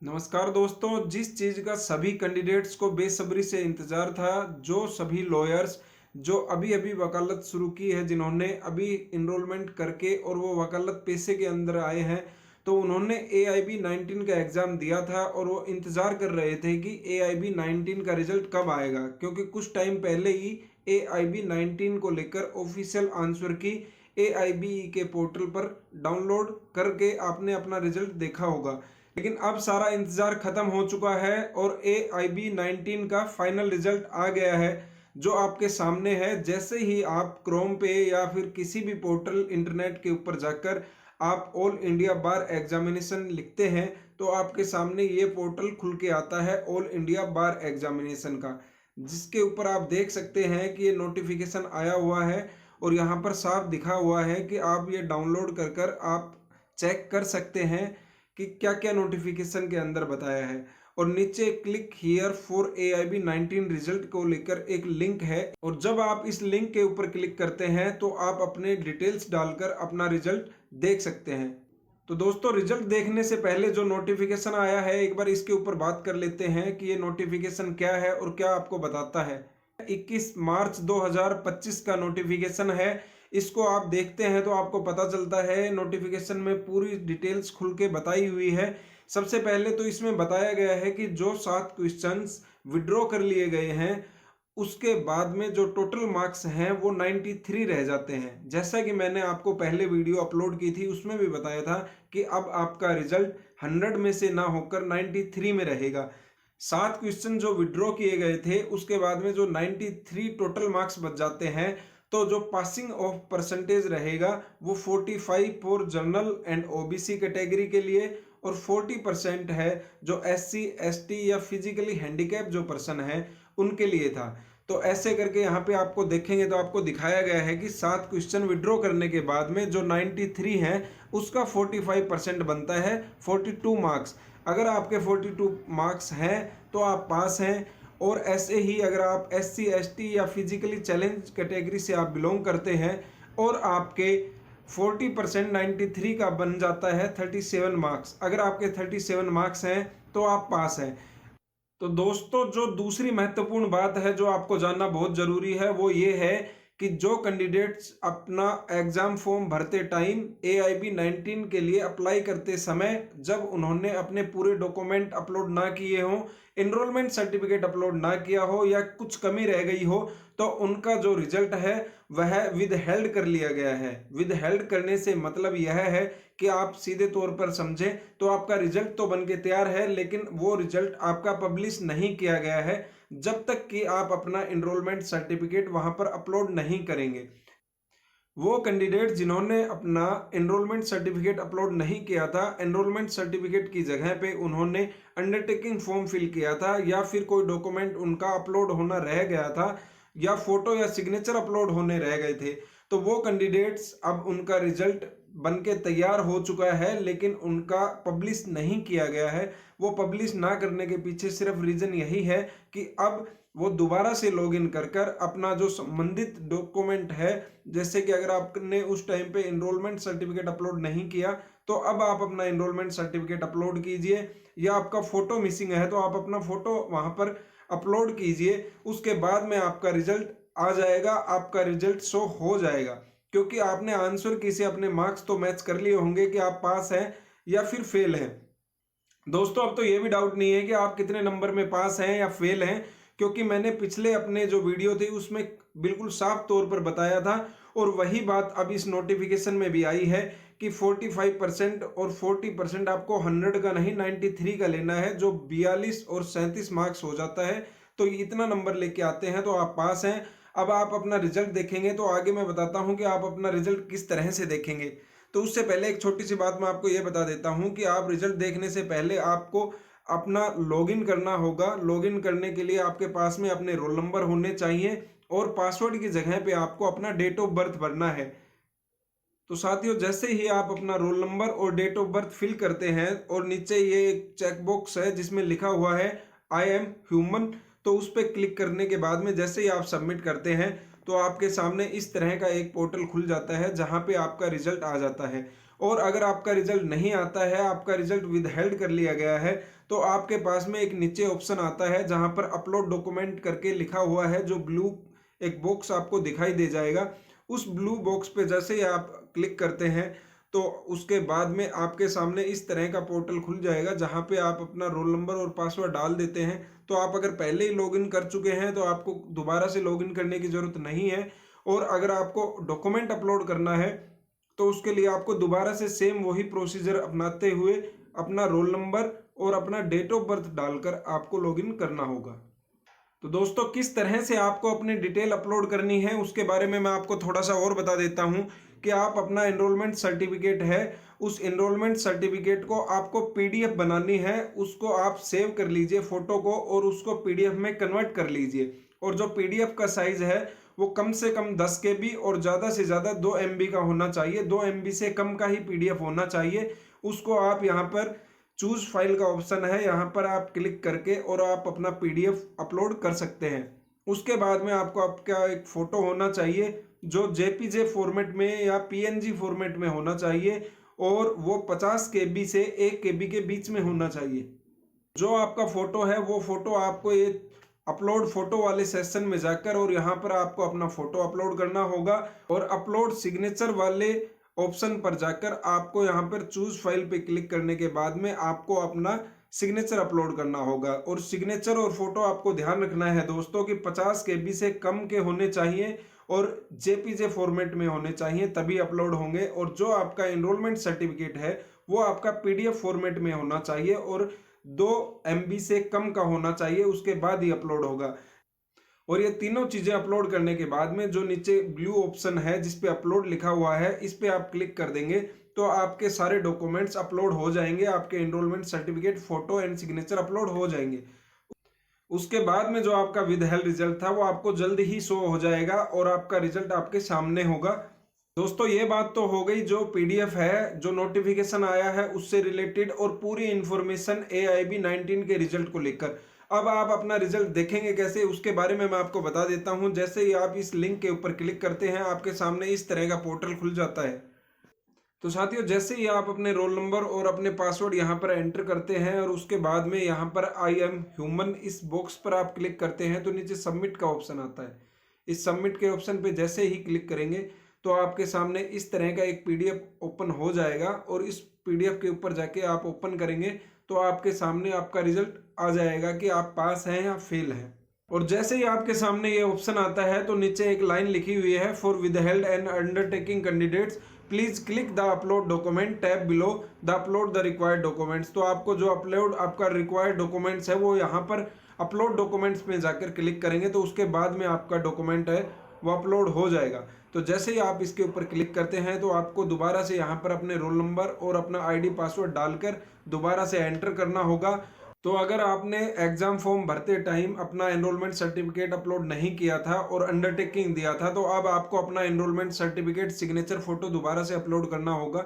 नमस्कार दोस्तों, जिस चीज़ का सभी कैंडिडेट्स को बेसब्री से इंतज़ार था, जो सभी लॉयर्स जो अभी-अभी वकालत शुरू की है, जिन्होंने अभी एनरोलमेंट करके और वो वकालत पेशे के अंदर आए हैं, तो उन्होंने एआईबी 19 का एग्ज़ाम दिया था और वो इंतज़ार कर रहे थे कि एआईबी 19 का रिज़ल्ट कब आएगा। क्योंकि कुछ टाइम पहले ही एआईबी 19 को लेकर ऑफ़िशियल आंसर की एआईबीई के पोर्टल पर डाउनलोड करके आपने अपना रिज़ल्ट देखा होगा। लेकिन अब सारा इंतज़ार ख़त्म हो चुका है और एआईबी 19 का फाइनल रिज़ल्ट आ गया है, जो आपके सामने है। जैसे ही आप क्रोम पे या फिर किसी भी पोर्टल इंटरनेट के ऊपर जाकर आप ऑल इंडिया बार एग्जामिनेशन लिखते हैं, तो आपके सामने ये पोर्टल खुल के आता है ऑल इंडिया बार एग्जामिनेशन का, जिसके ऊपर आप देख सकते हैं कि ये नोटिफिकेशन आया हुआ है और यहाँ पर साफ दिखा हुआ है कि आप ये डाउनलोड कर कर आप चेक कर सकते हैं कि क्या-क्या नोटिफिकेशन के अंदर बताया है। और नीचे click here for AIB 19 result को लेकर एक लिंक है और जब आप इस लिंक के ऊपर क्लिक करते हैं तो आप अपने डिटेल्स डालकर अपना रिजल्ट देख सकते हैं। तो दोस्तों, रिजल्ट देखने से पहले जो नोटिफिकेशन आया है, एक बार इसके ऊपर बात कर लेते हैं कि ये नोटिफिकेशन क्या है और क्या आपको बताता है। 21 मार्च 2025 का नोटिफिकेशन है। इसको आप देखते हैं तो आपको पता चलता है, नोटिफिकेशन में पूरी डिटेल्स खुल के बताई हुई है। सबसे पहले तो इसमें बताया गया है कि जो 7 क्वेश्चंस विड्रॉ कर लिए गए हैं, उसके बाद में जो टोटल मार्क्स हैं वो 93 रह जाते हैं। जैसा कि मैंने आपको पहले वीडियो अपलोड की थी, उसमें भी बताया था कि अब आपका रिजल्ट 100 में से ना होकर 93 में रहेगा। 7 क्वेश्चन जो विड्रॉ किए गए थे, उसके बाद में जो 93 टोटल मार्क्स बच जाते हैं, तो जो पासिंग ऑफ परसेंटेज रहेगा वो 45 for general and OBC category के लिए और 40% है जो एससी एसटी या फिजिकली हैंडीकैप जो पर्सन है उनके लिए था। तो ऐसे करके यहाँ पे आपको देखेंगे तो आपको दिखाया गया है कि 7 क्वेश्चन विड्रॉ करने के बाद में जो 93 है उसका 45% बनता है 42 मार्क्स। अगर आपके 42 मार्क्स हैं तो आप पास हैं। और ऐसे ही अगर आप एससी एसटी या फिजिकली चैलेंज कैटेगरी से आप बिलोंग करते हैं और आपके 40% 93 का बन जाता है 37 मार्क्स। अगर आपके 37 मार्क्स हैं तो आप पास हैं। तो दोस्तों, जो दूसरी महत्वपूर्ण बात है जो आपको जानना बहुत ज़रूरी है, वो ये है कि जो कैंडिडेट्स अपना एग्ज़ाम फॉर्म भरते टाइम एआईबी 19 के लिए अप्लाई करते समय जब उन्होंने अपने पूरे डॉक्यूमेंट अपलोड ना किए हों, एनरोलमेंट सर्टिफिकेट अपलोड ना किया हो या कुछ कमी रह गई हो, तो उनका जो रिजल्ट है वह विद हेल्ड कर लिया गया है। विद हेल्ड करने से मतलब यह है कि आप सीधे तौर पर समझें तो आपका रिजल्ट तो बन के तैयार है, लेकिन वो रिजल्ट आपका पब्लिश नहीं किया गया है जब तक कि आप अपना एनरोलमेंट सर्टिफिकेट वहां पर अपलोड नहीं करेंगे। वो कैंडिडेट जिन्होंने अपना एनरोलमेंट सर्टिफिकेट अपलोड नहीं किया था, एनरोलमेंट सर्टिफिकेट की जगह पे उन्होंने अंडरटेकिंग फॉर्म फिल किया था या फिर कोई डॉक्यूमेंट उनका अपलोड होना रह गया था या फोटो या सिग्नेचर अपलोड होने रह गए थे, तो वो कैंडिडेट्स अब उनका रिजल्ट बन के तैयार हो चुका है, लेकिन उनका पब्लिश नहीं किया गया है। वो पब्लिश ना करने के पीछे सिर्फ रीज़न यही है कि अब वो दोबारा से लॉगिन कर कर अपना जो संबंधित डॉक्यूमेंट है, जैसे कि अगर आपने उस टाइम पे एनरोलमेंट सर्टिफिकेट अपलोड नहीं किया, तो अब आप अपना एनरोलमेंट सर्टिफिकेट अपलोड कीजिए। या आपका फ़ोटो मिसिंग है तो आप अपना फ़ोटो वहाँ पर अपलोड कीजिए। उसके बाद में आपका रिजल्ट आ जाएगा, आपका रिजल्ट शो हो जाएगा। क्योंकि आपने आंसर की से अपने मार्क्स तो मैच कर लिए होंगे कि आप पास हैं या फिर फेल हैं। दोस्तों, अब तो ये भी डाउट नहीं है कि आप कितने नंबर में पास हैं या फेल हैं, क्योंकि मैंने पिछले अपने जो वीडियो थे उसमें बिल्कुल साफ तौर पर बताया था और वही बात अब इस नोटिफिकेशन में भी आई है कि 45% और 40% आपको 100 का नहीं 93 का लेना है, जो 42 और 37 मार्क्स हो जाता है। तो इतना नंबर लेके आते हैं तो आप पास हैं। अब आप अपना रिजल्ट देखेंगे तो आगे मैं बताता हूँ कि आप अपना रिजल्ट किस तरह से देखेंगे। तो उससे पहले एक छोटी सी बात मैं आपको ये बता देता हूँ कि आप रिजल्ट देखने से पहले आपको अपना लॉगिन करना होगा। लॉगिन करने के लिए आपके पास में अपने रोल नंबर होने चाहिए और पासवर्ड की जगह पे आपको अपना डेट ऑफ बर्थ भरना है। तो साथियों, जैसे ही आप अपना रोल नंबर और डेट ऑफ बर्थ फिल करते हैं और नीचे ये एक चेक बॉक्स है जिसमें लिखा हुआ है आई एम ह्यूमन, तो उस पर क्लिक करने के बाद में जैसे ही आप सबमिट करते हैं तो आपके सामने इस तरह का एक पोर्टल खुल जाता है जहां पे आपका रिजल्ट आ जाता है। और अगर आपका रिजल्ट नहीं आता है, आपका रिजल्ट विदहेल्ड कर लिया गया है, तो आपके पास में एक नीचे ऑप्शन आता है जहां पर अपलोड डॉक्यूमेंट करके लिखा हुआ है, जो ब्लू एक बॉक्स आपको दिखाई दे जाएगा। उस ब्लू बॉक्स पे जैसे ही आप क्लिक करते हैं तो उसके बाद में आपके सामने इस तरह का पोर्टल खुल जाएगा जहां पे आप अपना रोल नंबर और पासवर्ड डाल देते हैं। तो आप अगर पहले ही लॉगिन कर चुके हैं तो आपको दोबारा से लॉगिन करने की ज़रूरत नहीं है। और अगर आपको डॉक्यूमेंट अपलोड करना है तो उसके लिए आपको दोबारा से सेम वही प्रोसीजर अपनाते हुए अपना रोल नंबर और अपना डेट ऑफ बर्थ डालकर आपको लॉगिन करना होगा। तो दोस्तों, किस तरह से आपको अपनी डिटेल अपलोड करनी है उसके बारे में मैं आपको थोड़ा सा और बता देता हूं कि आप अपना एनरोलमेंट सर्टिफिकेट है, उस एनरोलमेंट सर्टिफिकेट को आपको पीडीएफ बनानी है, उसको आप सेव कर लीजिए फोटो को और उसको पीडीएफ में कन्वर्ट कर लीजिए। और जो पीडीएफ का साइज है वो कम से कम 10 केबी और ज़्यादा से ज़्यादा 2 एमबी का होना चाहिए। 2 एमबी से कम का ही पीडीएफ होना चाहिए। उसको आप यहाँ पर चूज फाइल का ऑप्शन है, यहाँ पर आप क्लिक करके और आप अपना पीडीएफ अपलोड कर सकते हैं। उसके बाद में आपको आपका एक फोटो होना चाहिए जो जेपीजे फॉर्मेट में या पीएनजी फॉर्मेट में होना चाहिए और वो 50 केबी से 1 केबी के बीच में होना चाहिए। जो आपका फोटो है वो फोटो आपको ये अपलोड फोटो वाले सेक्शन में जाकर और यहाँ पर आपको अपना फोटो अपलोड करना होगा और अपलोड सिग्नेचर वाले ऑप्शन पर जाकर आपको यहाँ पर चूज फाइल पे क्लिक करने के बाद में आपको अपना सिग्नेचर अपलोड करना होगा। और सिग्नेचर और फोटो आपको ध्यान रखना है दोस्तों कि 50 केबी से कम के होने चाहिए और जेपीजे फॉर्मेट में होने चाहिए, तभी अपलोड होंगे। और जो आपका एनरोलमेंट सर्टिफिकेट है वो आपका पीडीएफ फॉर्मेट में होना चाहिए और 2 एमबी से कम का होना चाहिए, उसके बाद ही अपलोड होगा। और ये तीनों चीजें अपलोड करने के बाद में जो नीचे ब्लू ऑप्शन है जिस पे अपलोड लिखा हुआ है, इस पे आप क्लिक कर देंगे तो आपके सारे डॉक्यूमेंट्स अपलोड हो जाएंगे। आपके enrolment certificate, photo and signature upload हो जाएंगे। उसके बाद में जो आपका विदहेल्ड रिजल्ट था वो आपको जल्द ही शो हो जाएगा और आपका रिजल्ट आपके सामने होगा। दोस्तों, ये बात तो हो गई जो पीडीएफ है, जो नोटिफिकेशन आया है उससे रिलेटेड और पूरी इंफॉर्मेशन AIB 19 के रिजल्ट को लेकर। अब आप अपना रिजल्ट देखेंगे कैसे उसके बारे में मैं आपको बता देता हूं। जैसे ही आप इस लिंक के ऊपर क्लिक करते हैं आपके सामने इस तरह का पोर्टल खुल जाता है। तो साथियों, जैसे ही आप अपने रोल नंबर और अपने पासवर्ड यहाँ पर एंटर करते हैं और उसके बाद में यहाँ पर आई एम ह्यूमन इस बॉक्स पर आप क्लिक करते हैं तो नीचे सबमिट का ऑप्शन आता है। इस सबमिट के ऑप्शन पे जैसे ही क्लिक करेंगे तो आपके सामने इस तरह का एक पीडीएफ ओपन हो जाएगा और इस पीडीएफ के ऊपर जाके आप ओपन करेंगे तो आपके सामने आपका रिजल्ट आ जाएगा कि आप पास हैं या फेल हैं। और जैसे ही आपके सामने ये ऑप्शन आता है तो नीचे एक लाइन लिखी हुई है, for withheld and undertaking candidates please click the upload document tab below the upload the required documents. तो आपको जो अपलोड आपका रिक्वायर्ड डॉक्यूमेंट्स है वो यहाँ पर अपलोड डॉक्यूमेंट्स में जाकर क्लिक करेंगे तो उसके बाद में आपका डॉक्यूमेंट है वो अपलोड हो जाएगा। तो जैसे ही आप इसके ऊपर क्लिक करते हैं तो आपको दोबारा से यहाँ पर अपने रोल नंबर और अपना आईडी पासवर्ड डालकर दोबारा से एंटर करना होगा। तो अगर आपने एग्जाम फॉर्म भरते टाइम अपना एनरोलमेंट सर्टिफिकेट अपलोड नहीं किया था और अंडरटेकिंग दिया था तो अब आपको अपना एनरोलमेंट सर्टिफिकेट, सिग्नेचर, फोटो दोबारा से अपलोड करना होगा।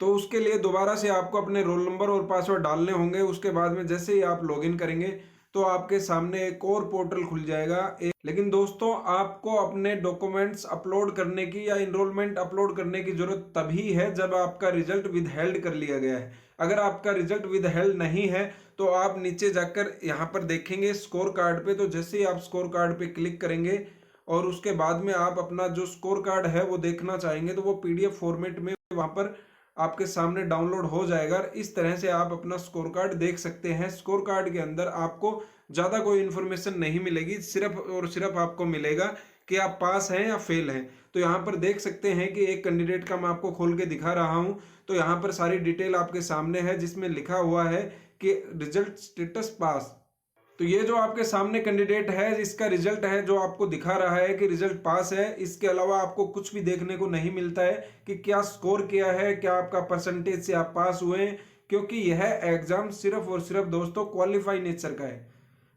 तो उसके लिए दोबारा से आपको अपने रोल नंबर और पासवर्ड डालने होंगे। उसके बाद में जैसे ही आप लॉगिन करेंगे तो आपके सामने एक और पोर्टल खुल जाएगा। लेकिन दोस्तों, आपको अपने डॉक्यूमेंट्स अपलोड करने की या एनरोलमेंट अपलोड करने की जरूरत तभी है जब आपका रिजल्ट विदहेल्ड कर लिया गया है। अगर आपका रिजल्ट विदहेल्ड नहीं है तो आप नीचे जाकर यहाँ पर देखेंगे स्कोर कार्ड पे, तो जैसे ही आप स्कोर कार्ड पे क्लिक करेंगे और उसके बाद में आप अपना जो स्कोर कार्ड है वो देखना चाहेंगे तो वो पीडीएफ फॉर्मेट में वहाँ पर आपके सामने डाउनलोड हो जाएगा। इस तरह से आप अपना स्कोर कार्ड देख सकते हैं। स्कोर कार्ड के अंदर आपको ज़्यादा कोई इन्फॉर्मेशन नहीं मिलेगी, सिर्फ और सिर्फ आपको मिलेगा कि आप पास हैं या फेल हैं। तो यहाँ पर देख सकते हैं कि एक कैंडिडेट का मैं आपको खोल के दिखा रहा हूँ। तो यहाँ पर सारी डिटेल आपके सामने है जिसमें लिखा हुआ है कि रिजल्ट स्टेटस पास। तो ये जो आपके सामने कैंडिडेट है इसका रिजल्ट है जो आपको दिखा रहा है कि रिजल्ट पास है। इसके अलावा आपको कुछ भी देखने को नहीं मिलता है कि क्या स्कोर किया है, क्या आपका परसेंटेज से आप पास हुए हैं, क्योंकि यह एग्जाम सिर्फ और सिर्फ दोस्तों क्वालिफाई नेचर का है।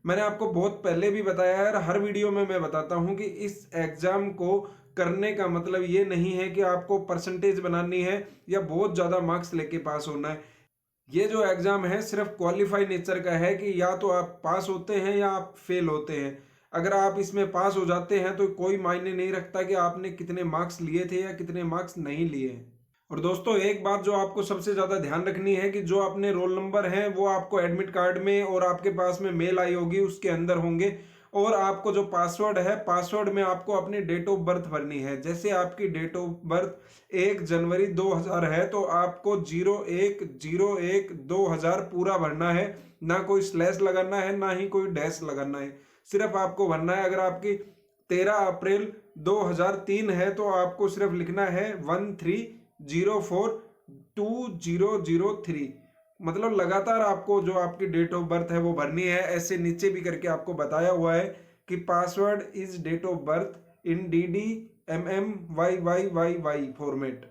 मैंने आपको बहुत पहले भी बताया है और हर वीडियो में मैं बताता हूं कि इस एग्जाम को करने का मतलब ये नहीं है कि आपको परसेंटेज बनानी है या बहुत ज़्यादा मार्क्स लेके पास होना है। ये जो एग्ज़ाम है सिर्फ क्वालिफाई नेचर का है कि या तो आप पास होते हैं या आप फेल होते हैं। अगर आप इसमें पास हो जाते हैं तो कोई मायने नहीं रखता कि आपने कितने मार्क्स लिए थे या कितने मार्क्स नहीं लिए हैं। और दोस्तों एक बात जो आपको सबसे ज़्यादा ध्यान रखनी है कि जो अपने रोल नंबर हैं वो आपको एडमिट कार्ड में और आपके पास में मेल आई होगी उसके अंदर होंगे। और आपको जो पासवर्ड है, पासवर्ड में आपको अपनी डेट ऑफ बर्थ भरनी है। जैसे आपकी डेट ऑफ बर्थ 1 जनवरी 2000 है तो आपको 01/01/2000 पूरा भरना है, ना कोई स्लैश लगाना है ना ही कोई डैश लगाना है। सिर्फ आपको भरना है। अगर आपकी 13 अप्रैल 2003 है तो आपको सिर्फ लिखना है 13042003। मतलब लगातार आपको जो आपकी डेट ऑफ बर्थ है वो भरनी है। ऐसे नीचे भी करके आपको बताया हुआ है कि password is date of birth in DDMMYYYY format.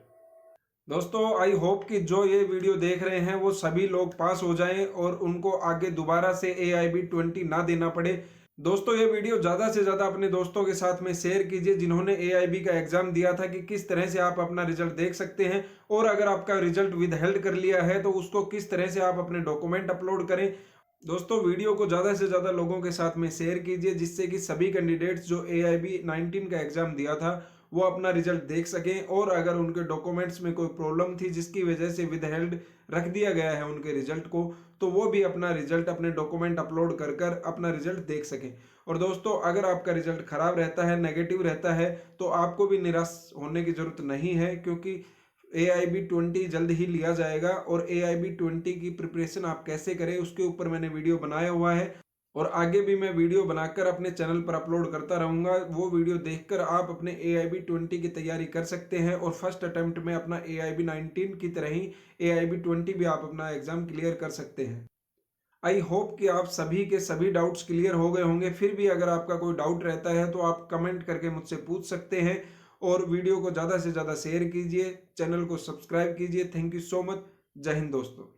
दोस्तों आई होप कि जो ये वीडियो देख रहे हैं वो सभी लोग पास हो जाएं और उनको आगे दोबारा से AIB 20 ना देना पड़े। दोस्तों ये वीडियो ज़्यादा से ज़्यादा अपने दोस्तों के साथ में शेयर कीजिए जिन्होंने AIB का एग्जाम दिया था, कि किस तरह से आप अपना रिजल्ट देख सकते हैं। और अगर आपका रिजल्ट विदहेल्ड कर लिया है तो उसको किस तरह से आप अपने डॉक्यूमेंट अपलोड करें। दोस्तों वीडियो को ज़्यादा से ज़्यादा लोगों के साथ में शेयर कीजिए जिससे कि सभी कैंडिडेट्स जो AIB 19 का एग्जाम दिया था वो अपना रिजल्ट देख सकें। और अगर उनके डॉक्यूमेंट्स में कोई प्रॉब्लम थी जिसकी वजह से विदहेल्ड रख दिया गया है उनके रिजल्ट को, तो वो भी अपना रिजल्ट अपने डॉक्यूमेंट अपलोड कर कर अपना रिजल्ट देख सकें। और दोस्तों अगर आपका रिजल्ट खराब रहता है, नेगेटिव रहता है, तो आपको भी निराश होने की जरूरत नहीं है, क्योंकि AIB 20 जल्द ही लिया जाएगा। और AIB 20 की प्रिपरेशन आप कैसे करें उसके ऊपर मैंने वीडियो बनाया हुआ है और आगे भी मैं वीडियो बनाकर अपने चैनल पर अपलोड करता रहूंगा। वो वीडियो देखकर आप अपने AIB 20 की तैयारी कर सकते हैं और फर्स्ट अटेम्प्ट में अपना AIB 19 की तरह ही AIB 20 भी आप अपना एग्जाम क्लियर कर सकते हैं। आई होप कि आप सभी के सभी डाउट्स क्लियर हो गए होंगे। फिर भी अगर आपका कोई डाउट रहता है तो आप कमेंट करके मुझसे पूछ सकते हैं। और वीडियो को ज़्यादा से ज़्यादा शेयर कीजिए, चैनल को सब्सक्राइब कीजिए। Thank you so much. जय हिंद दोस्तों।